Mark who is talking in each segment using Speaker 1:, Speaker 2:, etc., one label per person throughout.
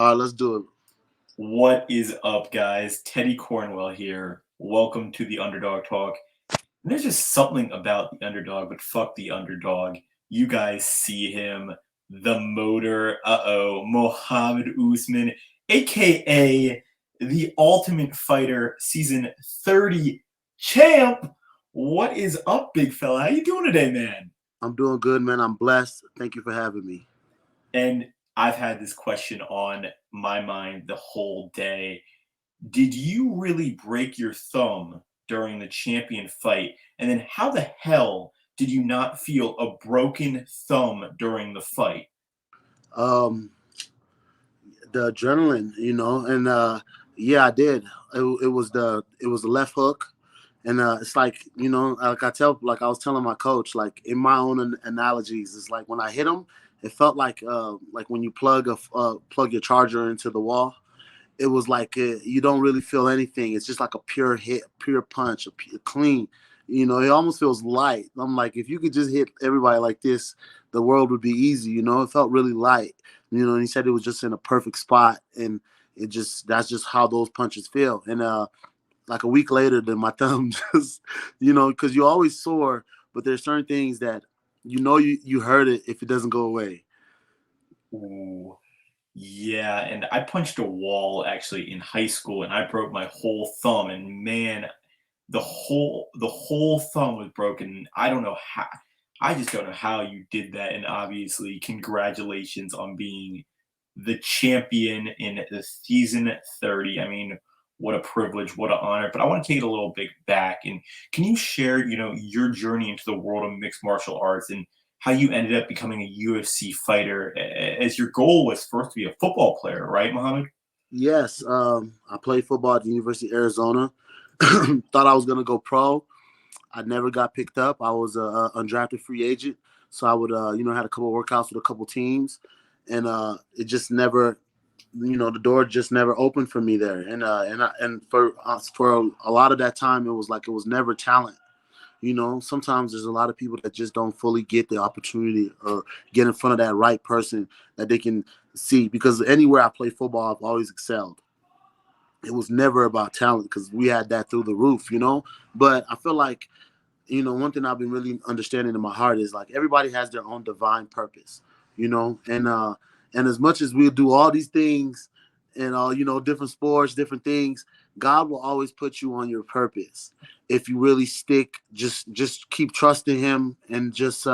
Speaker 1: All right, let's do it.
Speaker 2: What is up, guys? Teddy Cornwell here. Welcome to the Underdog Talk. And there's just something about the underdog, but fuck the underdog. You guys see him, the motor, Mohammed Usman, aka the Ultimate Fighter Season 30 champ. What is up, big fella? How you doing today, man?
Speaker 1: I'm doing good, man. I'm blessed. Thank you for having me.
Speaker 2: And I've had this question on my mind the whole day. Did you really break your thumb during the champion fight? And then how the hell did you not feel a broken thumb during the fight?
Speaker 1: Um, the adrenaline, and yeah, I did. It was the left hook, and it's like like I was telling my coach, like in my own analogies, it's like when I hit him, it felt like when you plug your charger into the wall. It was like you don't really feel anything. It's just like a pure hit, pure punch, clean. It almost feels light. I'm like, if you could just hit everybody like this, the world would be easy. It felt really light. And he said it was just in a perfect spot, and that's just how those punches feel. And like a week later, then my thumb just, because you always sore, but there's certain things that you hurt it if it doesn't go away.
Speaker 2: Ooh, yeah, and I punched a wall actually in high school and I broke my whole thumb and man, the whole thumb was broken. I don't know how. I just don't know how you did that. And obviously, congratulations on being the champion in the season 30. I mean, what a privilege, what an honor. But I want to take it a little bit back. And can you share, your journey into the world of mixed martial arts and how you ended up becoming a UFC fighter, as your goal was first to be a football player, right, Mohammed?
Speaker 1: Yes, I played football at the University of Arizona. Thought I was gonna go pro. I never got picked up. I was a undrafted free agent, so I would had a couple of workouts with a couple teams, and it just never, the door just never opened for me there. And for a lot of that time, it was like it was never talent. Sometimes there's a lot of people that just don't fully get the opportunity or get in front of that right person that they can see. Because anywhere I play football, I've always excelled. It was never about talent because we had that through the roof. But I feel like, one thing I've been really understanding in my heart is like everybody has their own divine purpose, and as much as we'll do all these things and different sports, different things, God will always put you on your purpose if you really stick. Just keep trusting Him and just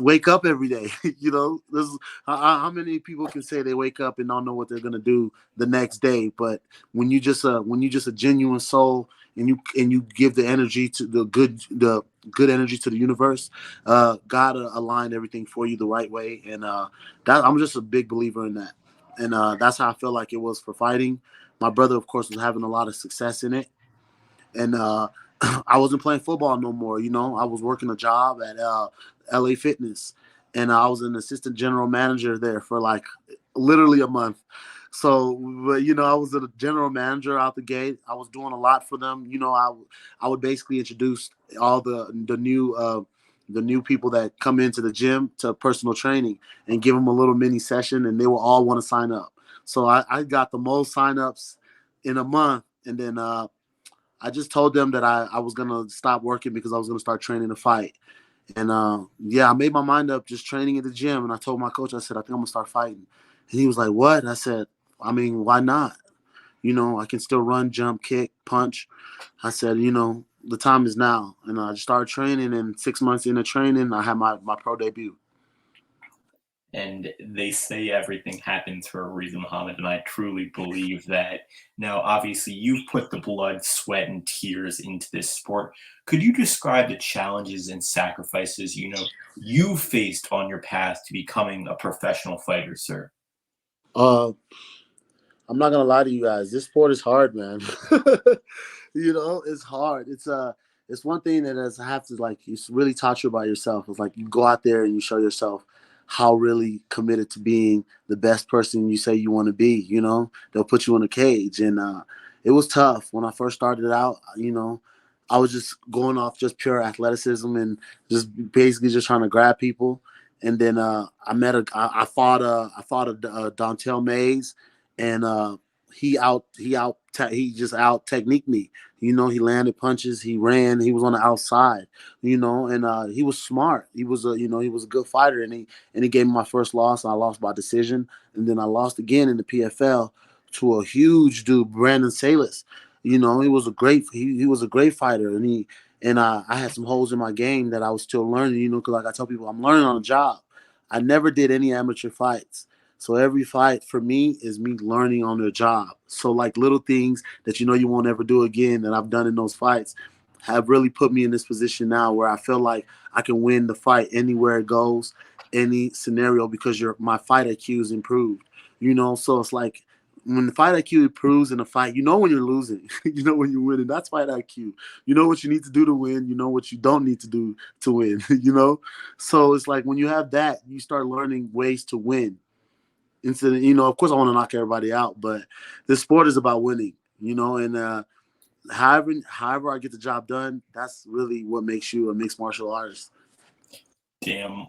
Speaker 1: wake up every day. This is how many people can say they wake up and don't know what they're gonna do the next day, but when you just a genuine soul and you give the good energy to the universe, God align everything for you the right way, and that I'm just a big believer in that, and that's how I feel like it was for fighting. My brother, of course, was having a lot of success in it, and I wasn't playing football no more. I was working a job at LA Fitness, and I was an assistant general manager there for like literally a month. So, but I was a general manager out the gate. I was doing a lot for them. I would basically introduce all the new people that come into the gym to personal training and give them a little mini session, and they will all want to sign up. So I got the most signups in a month, and then I just told them that I was gonna stop working because I was gonna start training to fight. And yeah, I made my mind up just training at the gym. And I told my coach, I said, I think I'm gonna start fighting. And he was like, what? I said, I mean, why not? I can still run, jump, kick, punch. I said, the time is now. And I just started training. And 6 months into training, I had my pro debut.
Speaker 2: And they say everything happens for a reason, Muhammad, and I truly believe that. Now, obviously, you've put the blood, sweat, and tears into this sport. Could you describe the challenges and sacrifices you faced on your path to becoming a professional fighter, sir?
Speaker 1: Uh, I'm not gonna lie to you guys. This sport is hard, man. It's hard. It's one thing that has have to like it's really taught you about yourself. It's like you go out there and you show yourself how really committed to being the best person you say you want to be. They'll put you in a cage, and it was tough when I first started out. I was just going off just pure athleticism and just basically just trying to grab people. and then I fought a Dontel Mays, and he just out techniqued me. You know, he landed punches, he ran, he was on the outside. You know, and he was smart. He was he was a good fighter, and he gave me my first loss. I lost by decision, and then I lost again in the PFL to a huge dude, Brandon Salas. You know, he was a great fighter, and I had some holes in my game that I was still learning. You know, because like I tell people, I'm learning on the job. I never did any amateur fights. So every fight for me is me learning on the job. So like little things that you know you won't ever do again that I've done in those fights have really put me in this position now where I feel like I can win the fight anywhere it goes, any scenario because my fight IQ is improved. You know, so it's like when the fight IQ improves in a fight, you know when you're losing, you know when you're winning. That's fight IQ. You know what you need to do to win. You know what you don't need to do to win. You know, so it's like when you have that, you start learning ways to win. Instead of, of course, I want to knock everybody out, but this sport is about winning. You know, and however I get the job done, that's really what makes you a mixed martial artist.
Speaker 2: Damn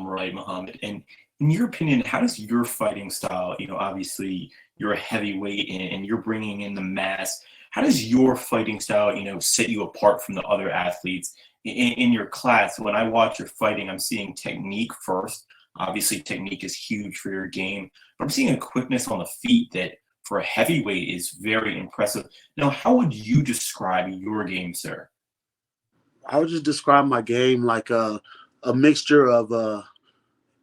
Speaker 2: right, Muhammad. And in your opinion, how does your fighting style, obviously you're a heavyweight and you're bringing in the mass. How does your fighting style, set you apart from the other athletes in your class? When I watch your fighting, I'm seeing technique first. Obviously, technique is huge for your game, but I'm seeing a quickness on the feet that for a heavyweight is very impressive. Now, how would you describe your game, sir?
Speaker 1: I would just describe my game like a mixture of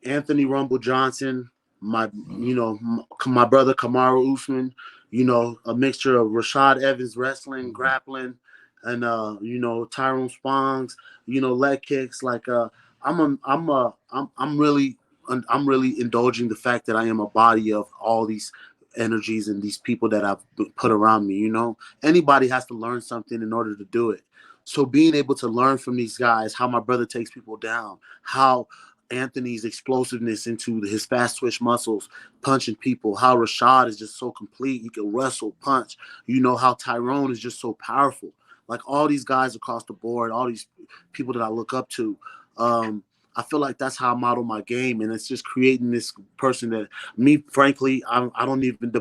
Speaker 1: Anthony Rumble Johnson, my brother Kamaru Usman, a mixture of Rashad Evans wrestling, grappling, and Tyrone Spongs, leg kicks. Like I'm really indulging the fact that I am a body of all these energies and these people that I've put around me. Anybody has to learn something in order to do it. So being able to learn from these guys, how my brother takes people down, how Anthony's explosiveness into his fast twitch muscles, punching people, how Rashad is just so complete. He can wrestle, punch. How Tyrone is just so powerful. Like all these guys across the board, all these people that I look up to. I feel like that's how I model my game, and it's just creating this person that me, frankly, I don't even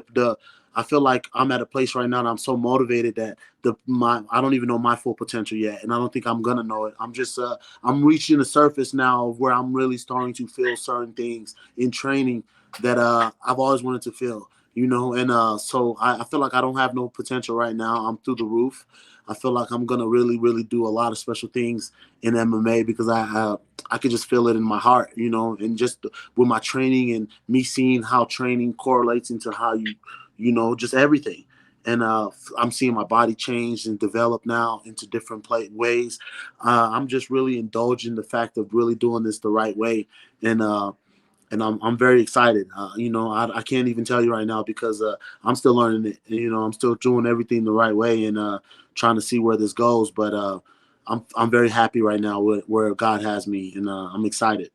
Speaker 1: I feel like I'm at a place right now that I'm so motivated that I don't even know my full potential yet, and I don't think I'm gonna know it. I'm reaching the surface now of where I'm really starting to feel certain things in training that I've always wanted to feel. And so I feel like I don't have no potential right now. I'm through the roof. I feel like I'm gonna really, really do a lot of special things in MMA because I could just feel it in my heart, and just with my training and me seeing how training correlates into how just everything. And I'm seeing my body change and develop now into different ways. I'm just really indulging the fact of really doing this the right way, and I'm very excited. I can't even tell you right now because I'm still learning it. I'm still doing everything the right way and trying to see where this goes. But I'm very happy right now with where God has me, and I'm excited.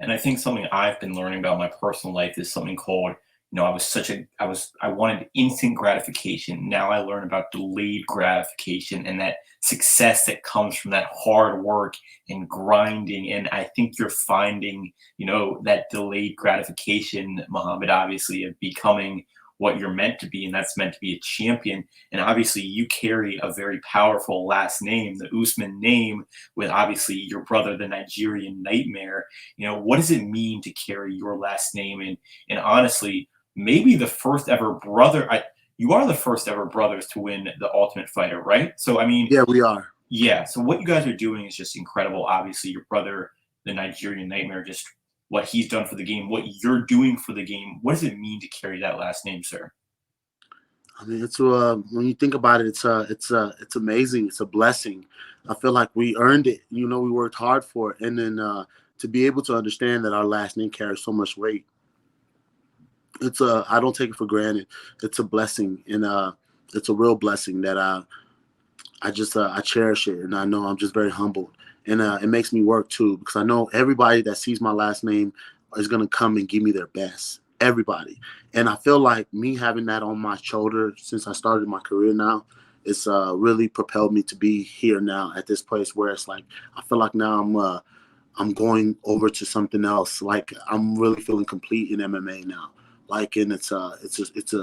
Speaker 2: And I think something I've been learning about my personal life is something called, I wanted instant gratification. Now I learn about delayed gratification and that success that comes from that hard work and grinding. And I think you're finding, that delayed gratification, Muhammad, obviously, of becoming what you're meant to be, and that's meant to be a champion. And obviously, you carry a very powerful last name, the Usman name, with obviously your brother, the Nigerian Nightmare. What does it mean to carry your last name? And honestly, maybe the first ever brother. You are the first ever brothers to win the Ultimate Fighter, right? So I mean,
Speaker 1: Yeah, we are.
Speaker 2: yeah. So what you guys are doing is just incredible. Obviously, your brother, the Nigerian Nightmare, just what he's done for the game, what you're doing for the game. What does it mean to carry that last name, sir?
Speaker 1: I mean, it's when you think about it, it's amazing. It's a blessing. I feel like we earned it. We worked hard for it, and then to be able to understand that our last name carries so much weight, I don't take it for granted. It's a blessing, and it's a real blessing that I cherish it, and I know I'm just very humbled, and it makes me work too because I know everybody that sees my last name is gonna come and give me their best. Everybody, and I feel like me having that on my shoulder since I started my career now, it's really propelled me to be here now at this place where it's like I feel like now I'm going over to something else. Like I'm really feeling complete in MMA now. Like, and it's a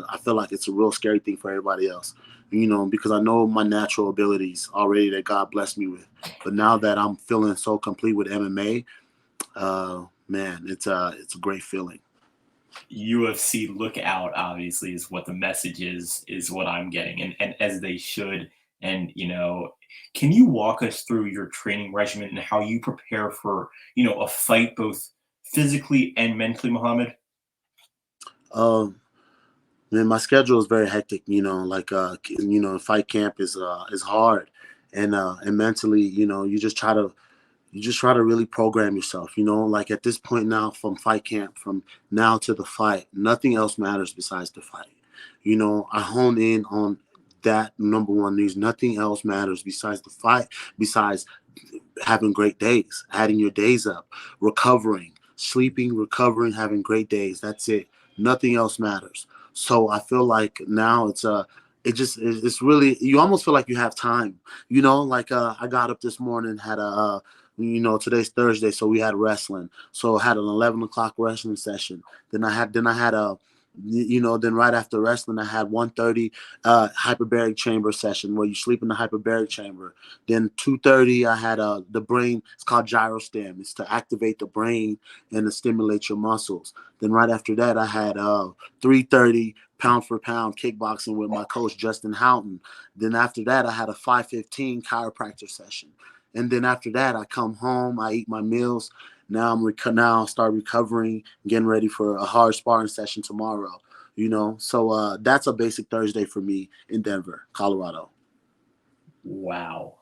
Speaker 1: I feel like it's a real scary thing for everybody else, because I know my natural abilities already that God blessed me with. But now that I'm feeling so complete with MMA, man, it's a great feeling.
Speaker 2: UFC look out, obviously, is what the message is what I'm getting, and as they should. And can you walk us through your training regimen and how you prepare for a fight both physically and mentally, Muhammad?
Speaker 1: Um, Man, my schedule is very hectic. Like fight camp is hard, and mentally, you just try to really program yourself. Like at this point now, from fight camp, from now to the fight, nothing else matters besides the fight. I hone in on that number one news. Nothing else matters besides the fight, besides having great days, adding your days up, recovering, sleeping, recovering, having great days. That's it. Nothing else matters. So I feel like now it's really, you almost feel like you have time. Like I got up this morning, had today's Thursday, so we had wrestling. So I had an 11 o'clock wrestling session. Then I had then right after wrestling, I had 1:30 hyperbaric chamber session where you sleep in the hyperbaric chamber. Then 2:30, I had the brain. It's called gyrostim. It's to activate the brain and to stimulate your muscles. Then right after that, I had 3:30 pound for pound kickboxing with my coach Justin Houghton. Then after that, I had a 5:15 chiropractor session. And then after that, I come home, I eat my meals. Now I start recovering, getting ready for a hard sparring session tomorrow. So that's a basic Thursday for me in Denver, Colorado.
Speaker 2: Wow.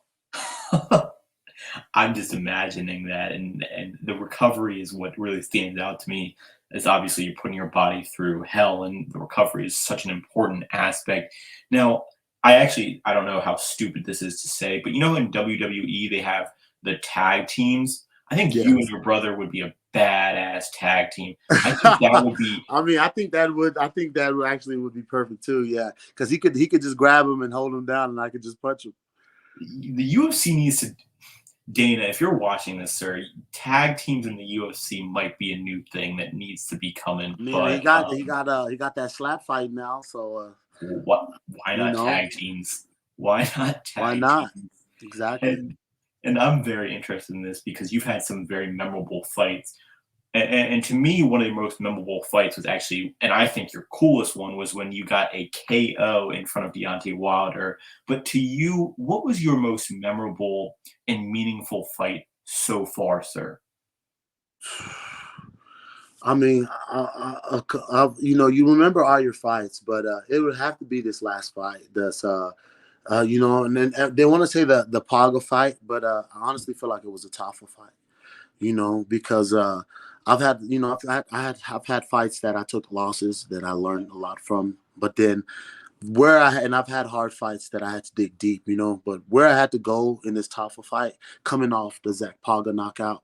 Speaker 2: I'm just imagining that, and the recovery is what really stands out to me. Is obviously you're putting your body through hell, and the recovery is such an important aspect. Now, I don't know how stupid this is to say, but in WWE they have the tag teams. I think you and
Speaker 1: Yes.
Speaker 2: your brother would be a badass tag team. I think that would be
Speaker 1: I mean, I think that actually would be perfect too. Yeah, because he could just grab him and hold him down, and I could just punch him.
Speaker 2: the UFC needs to. Dana, if you're watching this, sir, tag teams in the UFC might be a new thing that needs to be coming.
Speaker 1: I mean, he
Speaker 2: But
Speaker 1: got he got that slap fight now, so
Speaker 2: what? Why
Speaker 1: you
Speaker 2: not
Speaker 1: know
Speaker 2: tag teams? Why not
Speaker 1: why
Speaker 2: tag
Speaker 1: not?
Speaker 2: teams?
Speaker 1: Exactly.
Speaker 2: And I'm very interested in this because you've had some very memorable fights. And to me, one of the most memorable fights was actually, and I think your coolest one was when you got a KO in front of Deontay Wilder. But to you, what was your most memorable and meaningful fight so far, sir?
Speaker 1: I mean, you remember all your fights, but it would have to be this last fight. That's and then they want to say the Paga fight, but I honestly feel like it was a Tafa fight. Because I've had fights that I took losses that I learned a lot from, but then I've had hard fights that I had to dig deep, but where I had to go in this Tafa fight, coming off the Zach Paga knockout,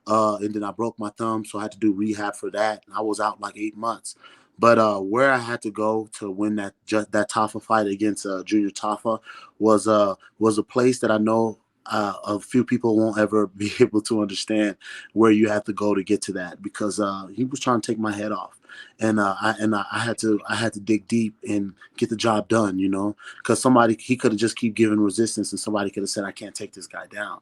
Speaker 1: and then I broke my thumb, so I had to do rehab for that. I was out like 8 months. But where I had to go to win that Tafa fight against Junior Tafa was a place that I know a few people won't ever be able to understand where you have to go to get to that, because he was trying to take my head off, and I had to dig deep and get the job done, because somebody, he could have just keep giving resistance, and somebody could have said, I can't take this guy down.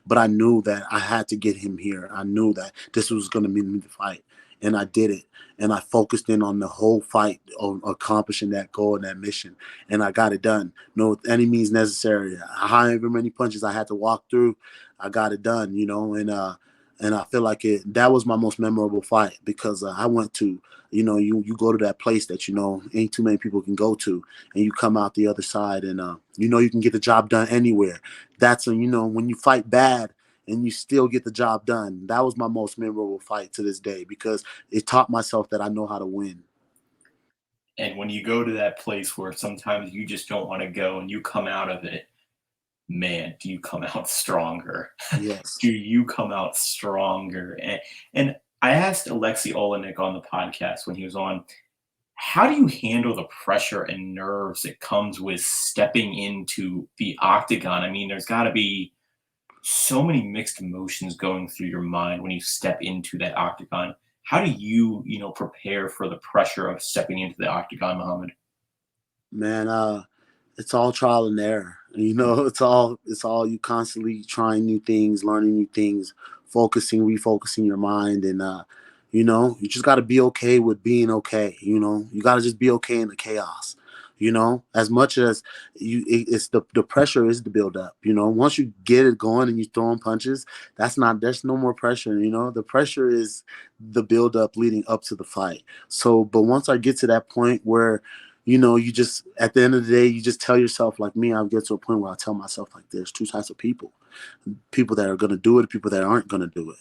Speaker 1: But I knew that I had to get him here. I knew that this was going to be the fight, and I did it. And I focused in on the whole fight on accomplishing that goal and that mission, and I got it done. No, any means necessary. However many punches I had to walk through, I got it done. And I feel like that was my most memorable fight, because I went to, you go to that place that ain't too many people can go to, and you come out the other side, and you can get the job done anywhere. That's when you fight bad and you still get the job done. That was my most memorable fight to this day, because it taught myself that I know how to win.
Speaker 2: And when you go to that place where sometimes you just don't want to go and you come out of it, man, do you come out stronger?
Speaker 1: Yes.
Speaker 2: Do you come out stronger? And I asked Alexei Olenek on the podcast when he was on, how do you handle the pressure and nerves that comes with stepping into the octagon? I mean, there's got to be so many mixed emotions going through your mind when you step into that octagon. How do you prepare for the pressure of stepping into the octagon, Muhammad?
Speaker 1: Man, it's all trial and error. It's all you constantly trying new things, learning new things, focusing, refocusing your mind, and you just got to be okay with being okay. You got to just be okay in the chaos. As much as it's the pressure is the build up. Once you get it going and you throwing punches, there's no more pressure. The pressure is the build up leading up to the fight. So, but once I get to that point where you just at the end of the day, you just tell yourself, like me, I get to a point where I tell myself, like, there's two types of people that are going to do it, people that aren't going to do it.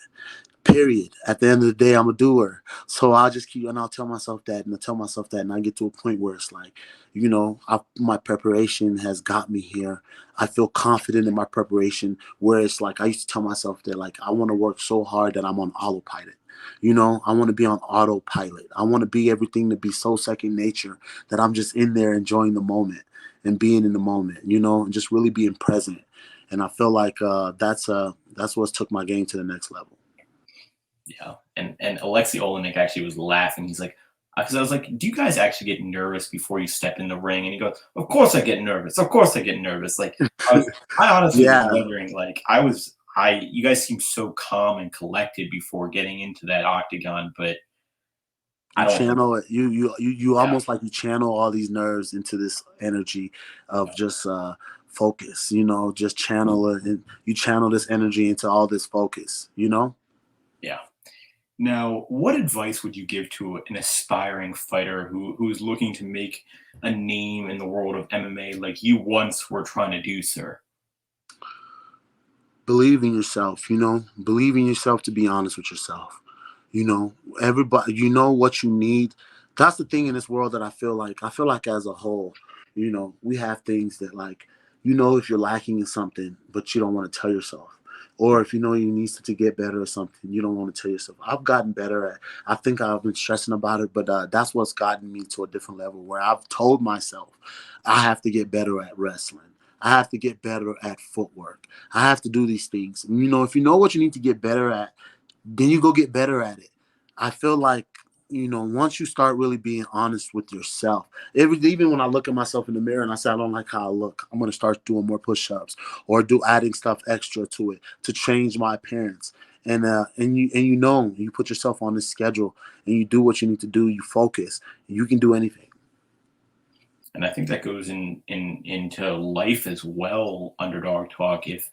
Speaker 1: Period. At the end of the day, I'm a doer. So I'll just keep, and I'll tell myself that, and I tell myself that, and I get to a point where it's like, my preparation has got me here. I feel confident in my preparation, where it's like, I used to tell myself that, like, I want to work so hard that I'm on autopilot. I want to be on autopilot. I want to be everything to be so second nature that I'm just in there enjoying the moment and being in the moment, and just really being present. And I feel like that's what's took my game to the next level.
Speaker 2: Yeah, and Alexei Olenek actually was laughing. He's like, because I was like, "Do you guys actually get nervous before you step in the ring?" And he goes, "Of course I get nervous. Of course I get nervous." Like, I honestly was
Speaker 1: Yeah,
Speaker 2: wondering, like, you guys seem so calm and collected before getting into that octagon, but I
Speaker 1: you
Speaker 2: don't.
Speaker 1: channel it. You
Speaker 2: Yeah,
Speaker 1: almost like you channel all these nerves into this energy of just focus. Just channel it, and you channel this energy into all this focus.
Speaker 2: yeah. Now, what advice would you give to an aspiring fighter who's looking to make a name in the world of MMA, like you once were trying to do, sir?
Speaker 1: Believe in yourself. Believe in yourself, to be honest with yourself. you know Everybody, what you need. That's the thing in this world that I feel like as a whole, we have things that, like, if you're lacking in something but you don't want to tell yourself, or if you need to get better or something, you don't want to tell yourself. I've gotten better at, I think I've been stressing about it, but that's what's gotten me to a different level, where I've told myself I have to get better at wrestling. I have to get better at footwork. I have to do these things. If you know what you need to get better at, then you go get better at it. I feel like, once you start really being honest with yourself, even when I look at myself in the mirror and I say I don't like how I look, I'm gonna start doing more push-ups or adding stuff extra to it to change my appearance. And you put yourself on this schedule and you do what you need to do. You focus. You can do anything.
Speaker 2: And I think that goes into life as well, underdog talk. If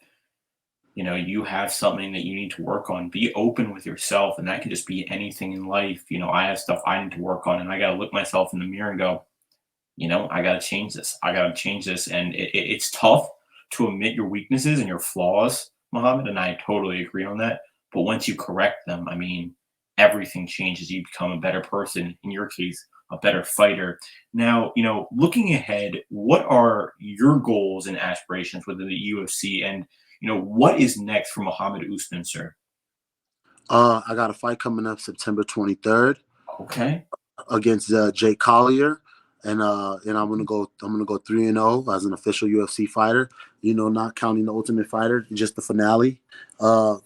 Speaker 2: you have something that you need to work on, be open with yourself, and that could just be anything in life. I have stuff I need to work on, and I got to look myself in the mirror and go, I got to change this. I got to change this. And it's tough to admit your weaknesses and your flaws, Muhammad, and I totally agree on that. But once you correct them, I mean, everything changes. You become a better person. In your case, a better fighter. Now, looking ahead, what are your goals and aspirations within the UFC? And, what is next for Mohammed Usman, sir?
Speaker 1: I got a fight coming up September 23rd
Speaker 2: Okay.
Speaker 1: against Jake Collier, and I'm gonna go 3-0 as an official UFC fighter. Not counting the Ultimate Fighter, just the finale.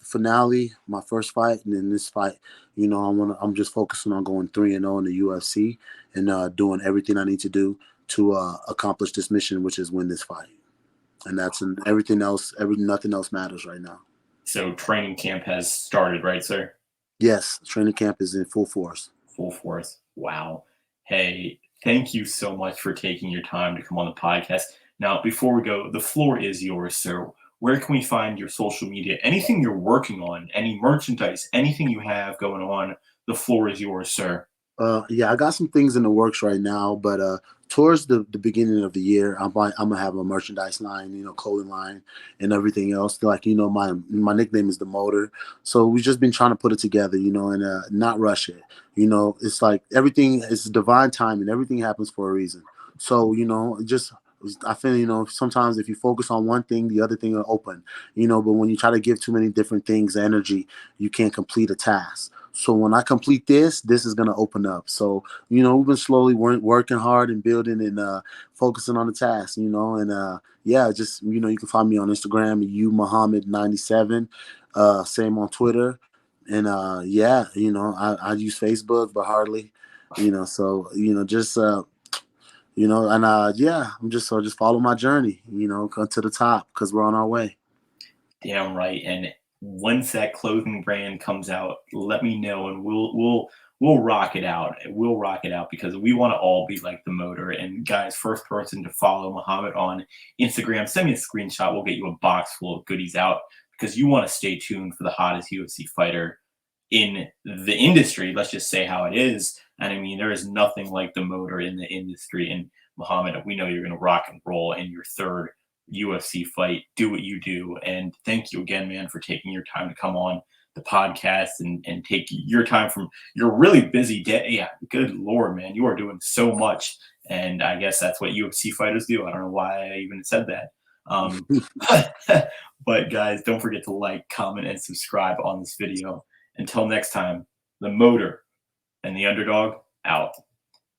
Speaker 1: Finale, my first fight, and then this fight. I'm just focusing on going 3-0 in the UFC and doing everything I need to do to accomplish this mission, which is win this fight. And everything else. Nothing else matters right now.
Speaker 2: So training camp has started, right, sir?
Speaker 1: Yes, training camp is in full force.
Speaker 2: Full force. Wow. Hey, thank you so much for taking your time to come on the podcast. Now, before we go, the floor is yours, sir. Where can we find your social media? Anything you're working on, any merchandise, anything you have going on, the floor is yours, sir.
Speaker 1: Yeah, I got some things in the works right now, but towards the beginning of the year, I'm gonna have a merchandise line, clothing line, and everything else. Like, my nickname is the Motor, so we've just been trying to put it together, and not rush it. It's like everything is divine time, and everything happens for a reason. So, just I feel, sometimes if you focus on one thing, the other thing will open. But when you try to give too many different things energy, you can't complete a task. So when I complete this is gonna open up. So we've been slowly working hard and building and focusing on the task. And yeah, just you can find me on Instagram, Muhammad 97. Same on Twitter, and yeah, I use Facebook, but hardly. So just and yeah, just follow my journey. Come to the top because we're on our way.
Speaker 2: Damn right. And once that clothing brand comes out, let me know, and we'll rock it out. We'll rock it out because we want to all be like the motor. And guys, first person to follow Muhammad on Instagram, send me a screenshot. We'll get you a box full of goodies out because you want to stay tuned for the hottest UFC fighter in the industry. Let's just say how it is. And I mean, there is nothing like the motor in the industry. And Muhammad, we know you're going to rock and roll in your third UFC fight. Do what you do. And thank you again, man, for taking your time to come on the podcast and take your time from your really busy day. Yeah, good Lord, man, you are doing so much. And I guess that's what UFC fighters do. I don't know why I even said that. But guys, don't forget to like, comment, and subscribe on this video. Until next time, the motor and the underdog out.